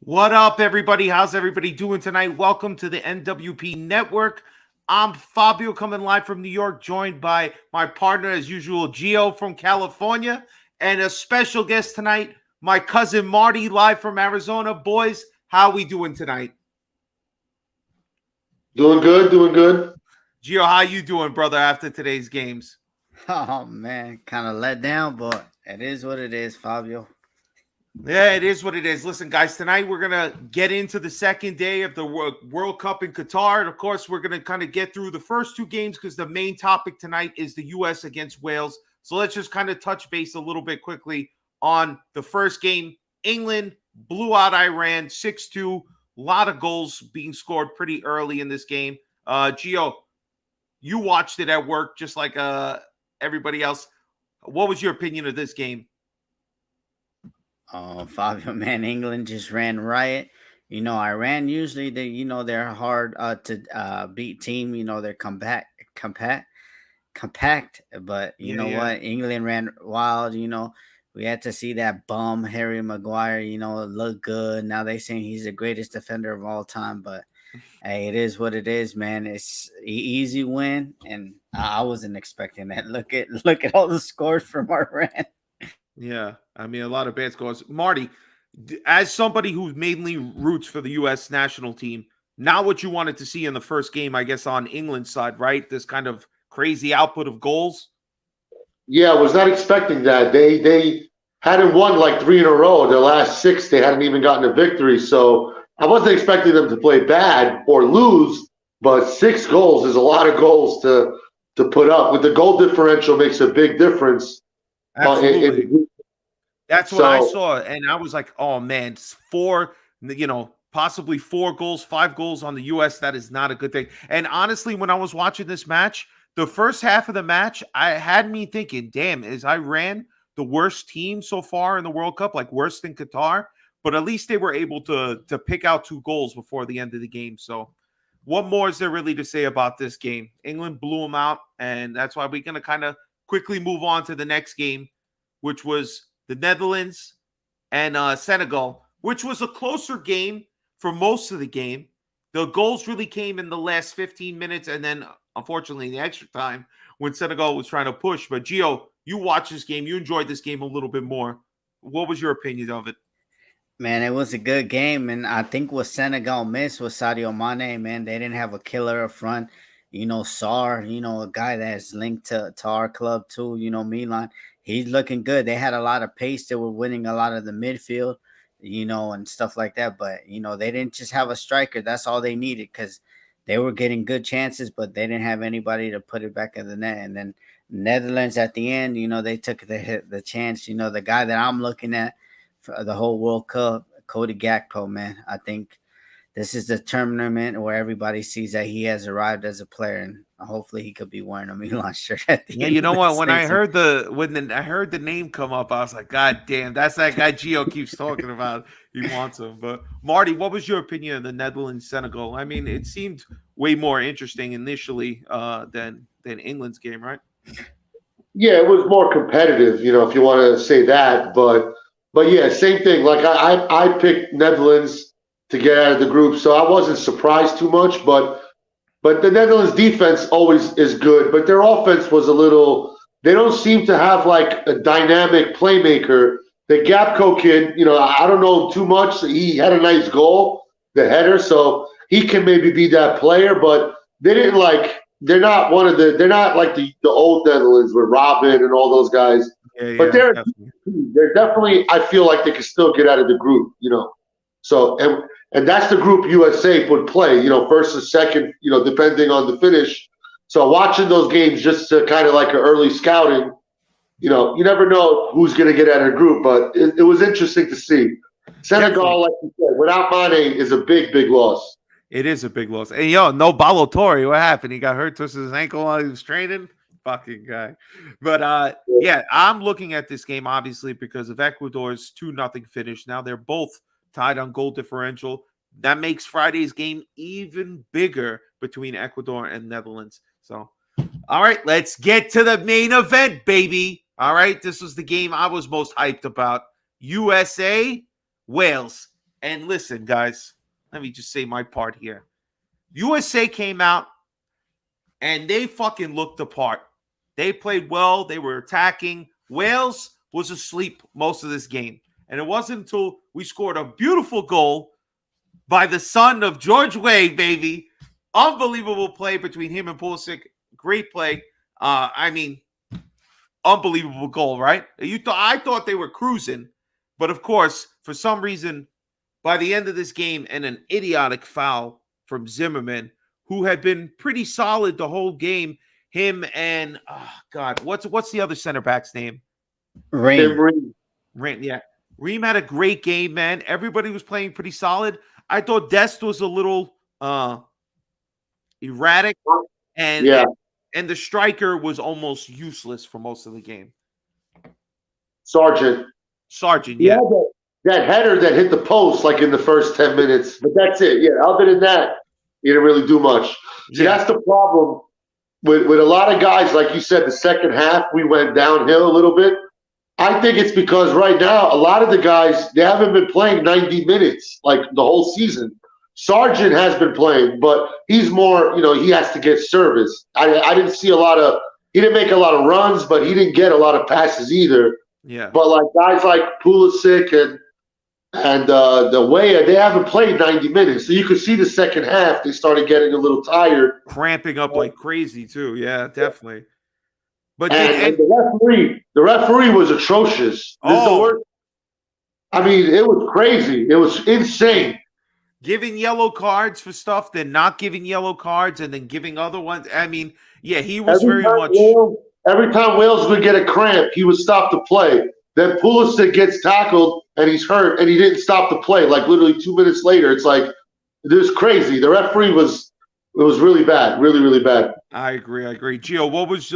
What up, everybody? How's everybody doing tonight? Welcome to the MWP Network. I'm Fabio coming live from New York, joined by my partner, as usual, Geo from California, and a special guest tonight, my cousin Marty, live from Arizona. Boys, how we doing tonight? Doing good, doing good. Geo, how you doing, brother, after today's games? Oh man, kind of let down, but it is what it is, Fabio. Yeah, it is what it is. Listen, guys, tonight we're going to get into the second day of the World Cup in Qatar. And of course, we're going to kind of get through the first two games because the main topic tonight is the U.S. against Wales. So let's just kind of touch base a little bit quickly on the first game. England blew out Iran 6-2. A lot of goals being scored pretty early in this game. Gio, you watched it at work just like everybody else. What was your opinion of this game? Oh, Fabio, man, England just ran riot. Iran usually they're hard to beat team. They're compact. But you know what? England ran wild. We had to see that bum Harry Maguire. Look good. Now they saying he's the greatest defender of all time. But hey, it is what it is, man. It's easy win, and I wasn't expecting that. Look at all the scores from Iran. Yeah, I mean, a lot of bad scores. Marty, as somebody who mainly roots for the U.S. national team, not what you wanted to see in the first game, I guess, on England's side, right? This kind of crazy output of goals. Yeah, I was not expecting that. They hadn't won like three in a row. Their last six, they hadn't even gotten a victory. So I wasn't expecting them to play bad or lose, but 6 goals is a lot of goals to put up. With the goal differential makes a big difference. Absolutely. That's what I saw. And I was like, oh, man, 4, possibly 4 goals, 5 goals on the U.S. That is not a good thing. And honestly, when I was watching this match, the first half of the match, I had me thinking, damn, is Iran the worst team so far in the World Cup, like worse than Qatar? But at least they were able to pick out 2 goals before the end of the game. So what more is there really to say about this game? England blew them out, and that's why we're going to kind of quickly move on to the next game, which was the Netherlands and Senegal, which was a closer game for most of the game. The goals really came in the last 15 minutes and then, unfortunately, in the extra time when Senegal was trying to push. But, Gio, you watched this game. You enjoyed this game a little bit more. What was your opinion of it? Man, it was a good game, and I think what Senegal missed was Sadio Mane, man. They didn't have a killer up front. Sar, a guy that's linked to our club too, Milan. He's looking good. They had a lot of pace. They were winning a lot of the midfield, and stuff like that. But, they didn't just have a striker. That's all they needed because they were getting good chances, but they didn't have anybody to put it back in the net. And then Netherlands at the end, they took the chance. The guy that I'm looking at for the whole World Cup, Cody Gakpo, man. I think this is the tournament where everybody sees that he has arrived as a player, and hopefully he could be wearing a Milan shirt at the end. You know what? When I heard the name come up, I was like, God damn, that's that guy Gio keeps talking about. He wants him. But Marty, what was your opinion of the Netherlands Senegal? I mean, it seemed way more interesting initially than England's game, right? Yeah, it was more competitive, if you want to say that. But yeah, same thing. Like I picked Netherlands to get out of the group, so I wasn't surprised too much. But the Netherlands defense always is good, but their offense was a little. They don't seem to have like a dynamic playmaker. The Gapco kid, I don't know too much. He had a nice goal, the header, so he can maybe be that player. But they didn't like. They're not one of the. They're not like the old Netherlands with Robin and all those guys. But they're definitely. I feel like they can still get out of the group. So and that's the group USA would play. First and second. Depending on the finish. So watching those games just to kind of like an early scouting. You never know who's going to get out of the group, but it was interesting to see. Senegal, like you said, without Mane is a big, big loss. It is a big loss. And no Balotelli. What happened? He got hurt, twisted his ankle while he was training. Fucking guy. But yeah, I'm looking at this game obviously because of Ecuador's 2-0 finish. Now they're both tied on goal differential. That makes Friday's game even bigger between Ecuador and Netherlands. So, all right, let's get to the main event, baby. All right, this was the game I was most hyped about. USA, Wales. And listen, guys, let me just say my part here. USA came out and they fucking looked the part. They played well. They were attacking. Wales was asleep most of this game. And it wasn't until we scored a beautiful goal by the son of George Weah, baby. Unbelievable play between him and Pulisic. Great play. Unbelievable goal, right? I thought they were cruising. But of course, for some reason, by the end of this game and an idiotic foul from Zimmerman, who had been pretty solid the whole game, him and what's the other center back's name? Ream. Yeah. Ream had a great game, man. Everybody was playing pretty solid. I thought Dest was a little erratic, and the striker was almost useless for most of the game. Sargent, yeah. That header that hit the post like in the first 10 minutes, but that's it. Yeah, other than that, he didn't really do much. See, that's the problem with a lot of guys. Like you said, the second half, we went downhill a little bit. I think it's because right now, a lot of the guys, they haven't been playing 90 minutes like the whole season. Sargent has been playing, but he's more, he has to get service. I didn't see he didn't make a lot of runs, but he didn't get a lot of passes either. Yeah. But like guys like Pulisic and the Weah, they haven't played 90 minutes. So you could see the second half, they started getting a little tired. Cramping up like crazy too. Yeah, definitely. But and the referee was atrocious. This is the worst. I mean, it was crazy. It was insane. Giving yellow cards for stuff, then not giving yellow cards, and then giving other ones. I mean, yeah, he was every time Wales would get a cramp, he would stop the play. Then Pulisic gets tackled and he's hurt, and he didn't stop the play. Like literally 2 minutes later, it's like this crazy. The referee was really bad, really, really bad. I agree. Gio, what was?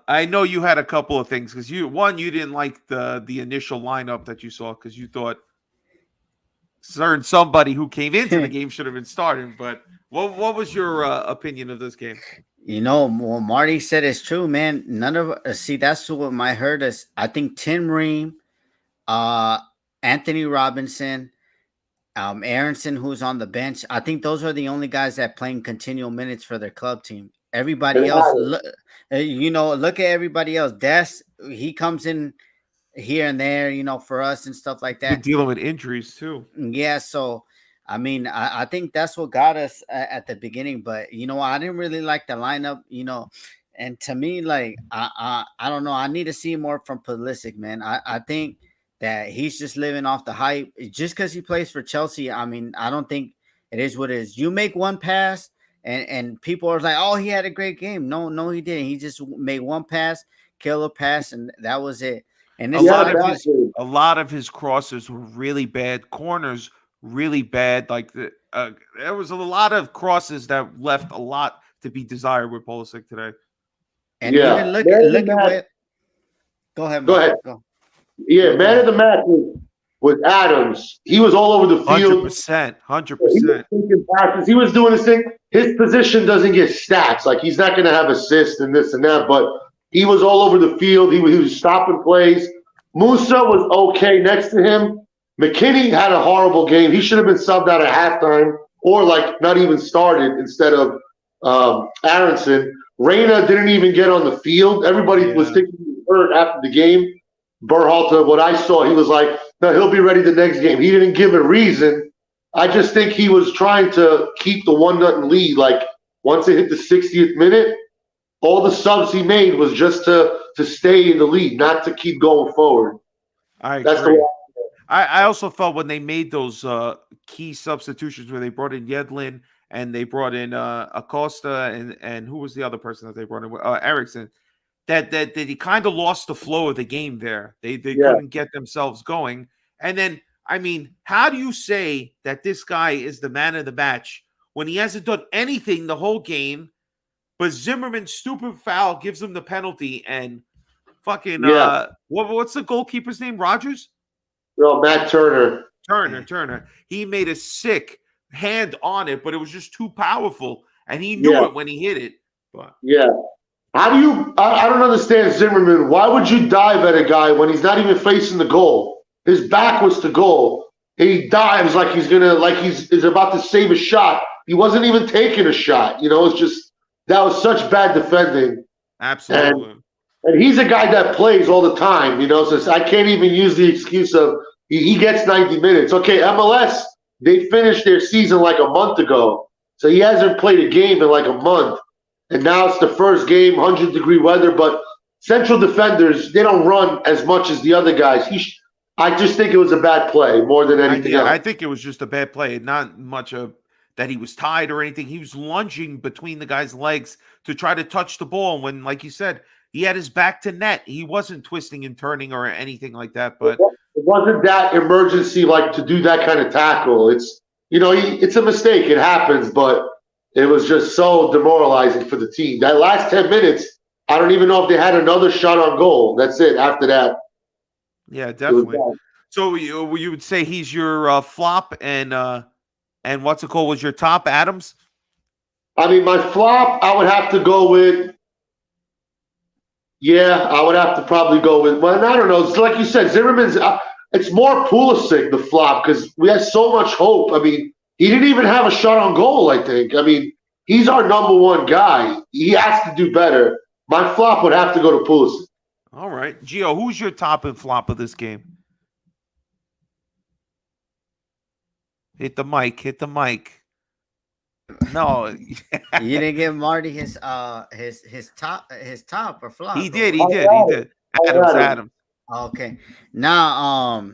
I know you had a couple of things because you didn't like the initial lineup that you saw because you thought somebody who came into the game should have been starting. But what was your opinion of this game? What Marty said is true, man. None of that's what might hurt us. I think Tim Ream, Anthony Robinson, Aronson, who's on the bench. I think those are the only guys that playing continual minutes for their club team. Everybody else, look at everybody else. Des, he comes in here and there, for us and stuff like that. You're dealing with injuries too. Yeah, so I mean, I think that's what got us at the beginning. But I didn't really like the lineup. And to me, like I don't know. I need to see more from Pulisic, man. I think that he's just living off the hype just because he plays for Chelsea. I mean, I don't think it is what it is. You make one pass and people are like, oh, he had a great game. No, he didn't. He just made one pass, killer pass, and that was it. And a lot of his crosses were really bad. Corners really bad. Like there was a lot of crosses that left a lot to be desired with Pulisic today. And even look at what. Go ahead. Go. Yeah, man of the match was Adams. He was all over the field. 100%. He was doing his thing. His position doesn't get stats. Like he's not going to have assists and this and that, but he was all over the field. He was stopping plays. Musa was okay next to him. McKinney had a horrible game. He should have been subbed out at halftime or like not even started instead of Aronson. Reyna didn't even get on the field. Everybody was thinking he was hurt after the game. Berhalter, what I saw, he was like, no, he'll be ready the next game. He didn't give a reason. I just think he was trying to keep the 1-0 lead. Like once it hit the 60th minute, all the subs he made was just to stay in the lead, not to keep going forward. That's the way I also felt when they made those key substitutions where they brought in Yedlin and they brought in Acosta and who was the other person that they brought in? Eriksson. That he kind of lost the flow of the game there. They couldn't get themselves going. And then, I mean, how do you say that this guy is the man of the match when he hasn't done anything the whole game, but Zimmerman's stupid foul gives him the penalty and fucking what's the goalkeeper's name? Rogers? No, Matt Turner. Turner. He made a sick hand on it, but it was just too powerful, and he knew it when he hit it. But how do you? I don't understand Zimmerman. Why would you dive at a guy when he's not even facing the goal? His back was to goal. He dives like he's about to save a shot. He wasn't even taking a shot. It's just that was such bad defending. And Absolutely. and he's a guy that plays all the time. So I can't even use the excuse of he gets 90 minutes. Okay, MLS, they finished their season like a month ago. So he hasn't played a game in like a month. And now it's the first game, 100-degree weather. But central defenders, they don't run as much as the other guys. I just think it was a bad play more than anything else. I think it was just a bad play, not much of that he was tied or anything. He was lunging between the guy's legs to try to touch the ball. When, like you said, he had his back to net. He wasn't twisting and turning or anything like that. But it wasn't that emergency like to do that kind of tackle. It's a mistake. It happens, but it was just so demoralizing for the team. That last 10 minutes, I don't even know if they had another shot on goal. That's it. After that, yeah, definitely. So you would say he's your flop, and what's it called was your top, Adams? I mean, my flop, I would have to go with. Yeah, I would have to probably go with. Well, I don't know. It's like you said, Zimmerman's. It's more Pulisic the flop because we had so much hope. I mean, he didn't even have a shot on goal. I think. I mean, he's our number one guy. He has to do better. My flop would have to go to Pulisic. All right, Gio, who's your top and flop of this game? Hit the mic. Hit the mic. No, You didn't give Marty his top or flop. He did. Adams. Okay. Now,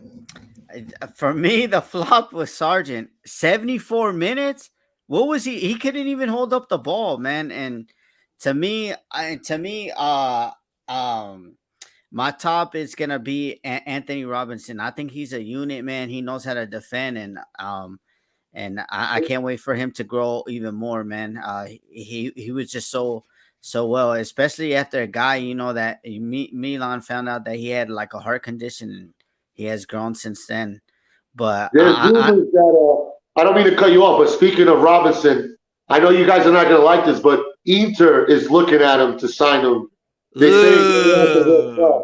for me, the flop was Sargent. 74 minutes. What was he? He couldn't even hold up the ball, man. And to me, my top is gonna be Anthony Robinson. I think he's a unit, man. He knows how to defend, and I can't wait for him to grow even more, man. He was just so well, especially after a guy, that Milan found out that he had like a heart condition, and he has grown since then. But There's rumors that I don't mean to cut you off, but speaking of Robinson, I know you guys are not going to like this, but Inter is looking at him to sign him. They say,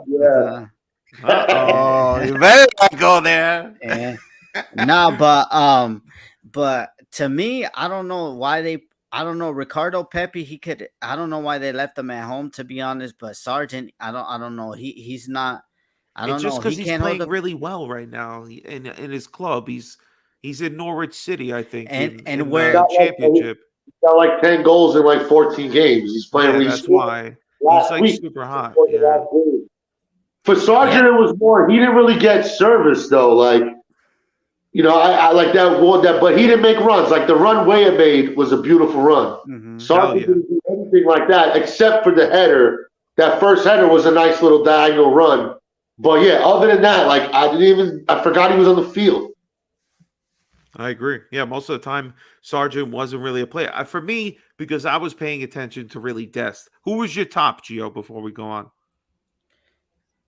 yeah. You better not go there. Yeah. No, but to me, I don't know why I don't know Ricardo Pepe. I don't know why they left him at home, to be honest. But Sargent, I don't know. He's not. I don't It's just know. because he's playing really well right now in his club. He's in Norwich City, I think, and where the championship. He's got like 10 goals in like 14 games. He's playing. Yeah, that's why he's like super hot. Yeah. For Sargent, it was more. He didn't really get service though. Like, I like that one. But he didn't make runs. Like the run Weah made was a beautiful run. Mm-hmm. Sargent didn't do anything like that except for the header. That first header was a nice little diagonal run. But yeah, other than that, like I forgot he was on the field. I agree. Yeah, most of the time, Sargent wasn't really a player. For me, because I was paying attention to really Dest. Who was your top, Gio, before we go on?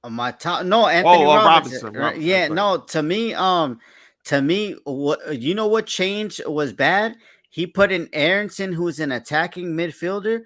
My top, no, Anthony Robinson. Robinson. Yeah, Right. no, to me, what change was bad? He put in Aronson, who's an attacking midfielder,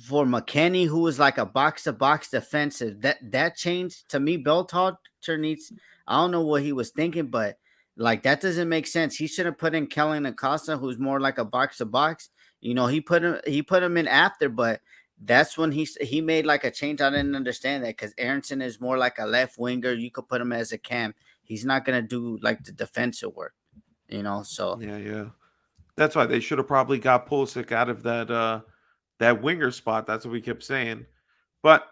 for McKennie, who was like a box-to-box defensive. That changed to me. Beltalter needs. I don't know what he was thinking, but like that doesn't make sense. He should have put in Kellen Acosta, who's more like a box-to-box. He put him in after, but that's when he made like a change. I didn't understand that because Aronson is more like a left winger. You could put him as a cam. He's not gonna do like the defensive work, So Yeah. That's why they should have probably got Pulisic out of that winger spot. That's what we kept saying. But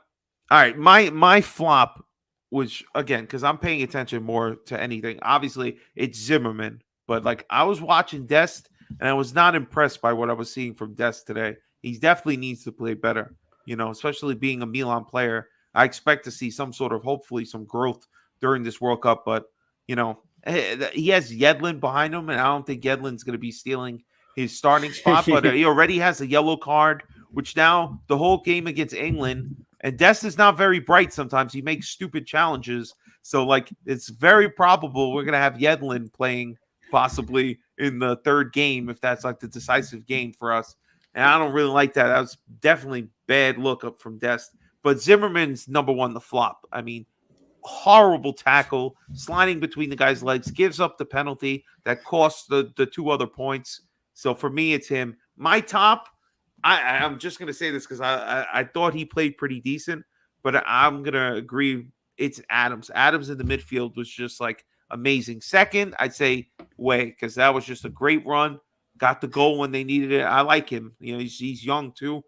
all right, my flop was again because I'm paying attention more to anything. Obviously, it's Zimmerman, but like I was watching Dest and I was not impressed by what I was seeing from Dest today. He definitely needs to play better, especially being a Milan player. I expect to see some sort of hopefully some growth during this World Cup, but he has Yedlin behind him, and I don't think Yedlin's going to be stealing his starting spot. But he already has a yellow card, which now the whole game against England, and Dest is not very bright sometimes. He makes stupid challenges. So, like, it's very probable we're going to have Yedlin playing possibly in the third game if that's like the decisive game for us. And I don't really like that. That was definitely bad look up from Dest. But Zimmerman's number one, the flop. I mean, horrible tackle, sliding between the guy's legs, gives up the penalty that costs the 2 other points. So for me, it's him. My top, I'm just going to say this because I thought he played pretty decent, but I'm going to agree. It's Adams. Adams in the midfield was just like amazing. Second, I'd say Way, because that was just a great run. Got the goal when they needed it. I like him. You know, he's young too.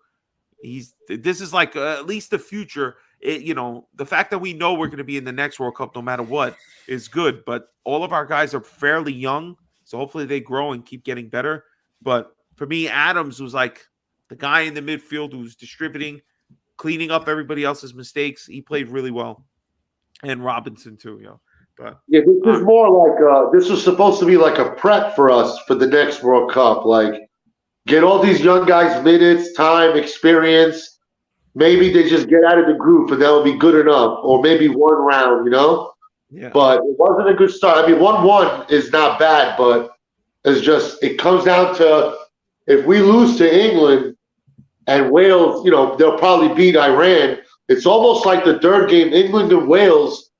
This is like at least the future. The fact that we know we're going to be in the next World Cup no matter what is good. But all of our guys are fairly young, so hopefully they grow and keep getting better. But for me, Adams was like the guy in the midfield who's distributing, cleaning up everybody else's mistakes. He played really well, and Robinson too. But yeah, this is more like this was supposed to be like a prep for us for the next World Cup. Like, get all these young guys minutes, time, experience. Maybe they just get out of the group and that'll be good enough, or maybe one round, Yeah. But it wasn't a good start. I mean, 1-1 is not bad, but it comes down to if we lose to England and Wales, they'll probably beat Iran. It's almost like the third game, England and Wales,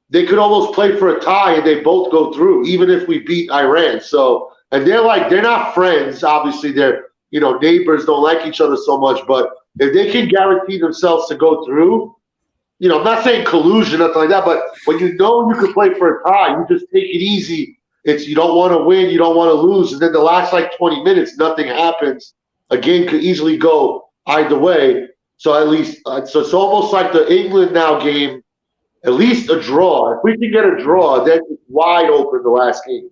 they could almost play for a tie and they both go through, even if we beat Iran. So, and they're not friends. Obviously, they're, neighbors, don't like each other so much. But if they can guarantee themselves to go through, I'm not saying collusion, nothing like that, but when you can play for a tie, you just take it easy. You don't want to win, you don't want to lose. And then the last 20 minutes, nothing happens. A game could easily go either way. So at least, so it's almost like the England now game, at least a draw. If we can get a draw, then it's wide open the last game,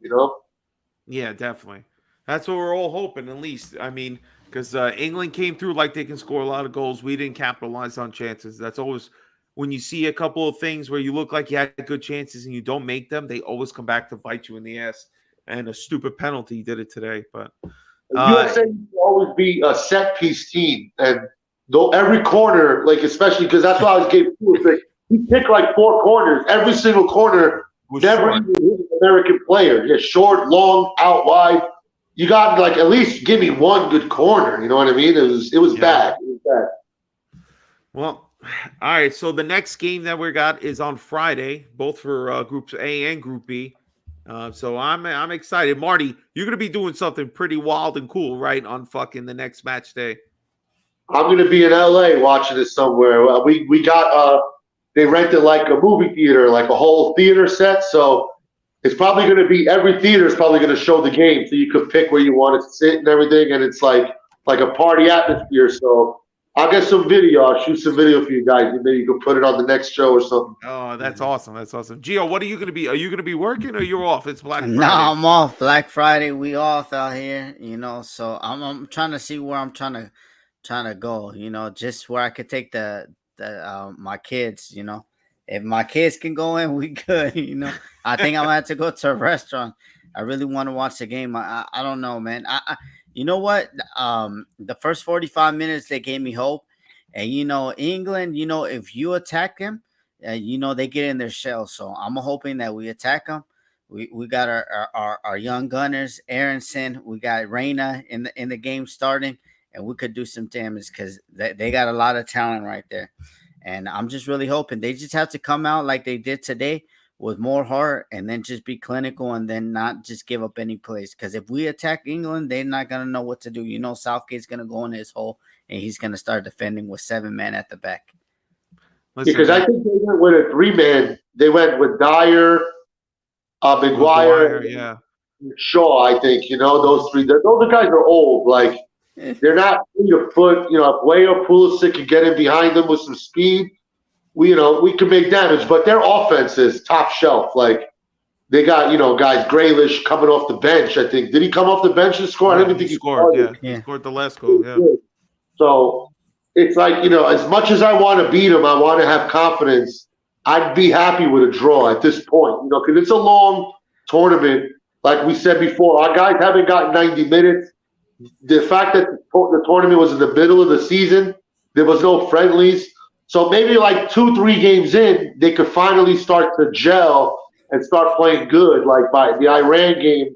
Yeah, definitely. That's what we're all hoping, at least. I mean, because England came through like they can score a lot of goals. We didn't capitalize on chances. That's always when you see a couple of things where you look like you had good chances and you don't make them, they always come back to bite you in the ass. And a stupid penalty did it today. But USA will always be a set piece team, and though every corner, especially because that's why I was gave you. He picked 4 corners. Every single corner never even hit an American player. Yeah, short, long, out wide. You got at least give me one good corner. You know what I mean? It was bad. It was bad. Well, all right. So the next game that we got is on Friday, both for Groups A and Group B. So I'm excited. Marty, you're gonna be doing something pretty wild and cool, right? On fucking the next match day. I'm gonna be in LA watching it somewhere. We got they rented a movie theater, a whole theater set. So it's probably going to be every theater is probably going to show the game, so you could pick where you want to sit and everything, and it's like a party atmosphere. So I'll get some video. I'll shoot some video for you guys, and maybe you can put it on the next show or something. Oh, that's awesome. That's awesome. Gio, what are you going to be? Are you going to be working or you're off? It's Black Friday. No, I'm off. Black Friday, we off out here. So I'm trying to see where I'm trying to go. Just where I could take the my kids. If my kids can go in, we good. I think I'm gonna have to go to a restaurant. I really want to watch the game. I don't know, man. You know what? The first 45 minutes they gave me hope, and England. If you attack them, they get in their shell. So I'm hoping that we attack them. We got our young gunners, Aronson. We got Reina in the game starting, and we could do some damage because they got a lot of talent right there. And I'm just really hoping they just have to come out like they did today with more heart and then just be clinical and then not just give up any plays. Because if we attack England, they're not going to know what to do. Southgate's going to go in his hole and he's going to start defending with 7 men at the back. Because I think they went with a 3-man. They went with Dyer, McGuire, Shaw, I think. Those 3. Those guys are old. They're not fleet of foot. If Way or Pulisic can get in behind them with some speed, we can make damage. But their offense is top shelf. They got, guys, Grealish coming off the bench, I think. Did he come off the bench and score? I don't even think he scored. Yeah, he scored the last goal. Yeah. So it's as much as I want to beat him, I want to have confidence. I'd be happy with a draw at this point, because it's a long tournament. Like we said before, our guys haven't got 90 minutes. The fact that the tournament was in the middle of the season, there was no friendlies. So maybe 2-3 games in, they could finally start to gel and start playing good. By the Iran game,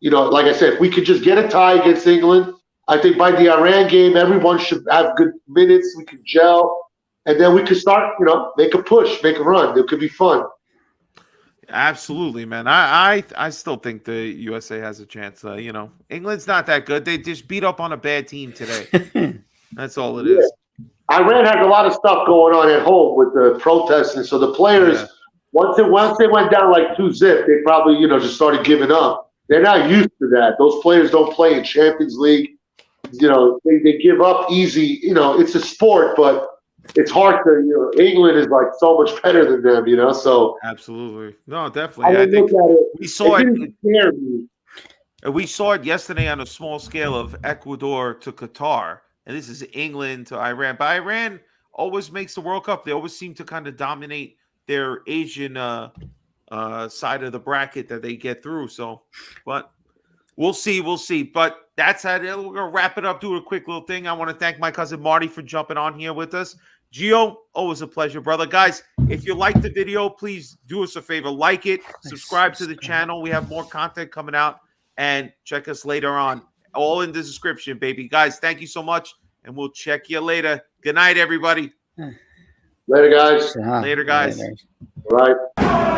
like I said, if we could just get a tie against England, I think by the Iran game, everyone should have good minutes. We could gel. and then we could start, make a push, make a run. It could be fun. Absolutely, man. I still think the USA has a chance. England's not that good. They just beat up on a bad team today. That's all it is. Iran has a lot of stuff going on at home with the protests, and so the players, once they went down like 2-0, they probably just started giving up. They're not used to that. Those players don't play in Champions League. They give up easy. It's a sport, but it's hard to. England is like so much better than them. So absolutely, no, definitely. I think we saw it. Didn't scare me. We saw it yesterday on a small scale of Ecuador to Qatar. And this is England to Iran. But Iran always makes the World Cup. They always seem to kind of dominate their Asian side of the bracket that they get through. So, but we'll see. We'll see. But that's how we're going to wrap it up, do a quick little thing. I want to thank my cousin Marty for jumping on here with us. Geo, always a pleasure, brother. Guys, if you like the video, please do us a favor. Like it. Subscribe to the channel. We have more content coming out. And check us later on. All in the description, baby. Guys, thank you so much, and we'll check you later. Good night, everybody. Later, guys. Later, guys. All right.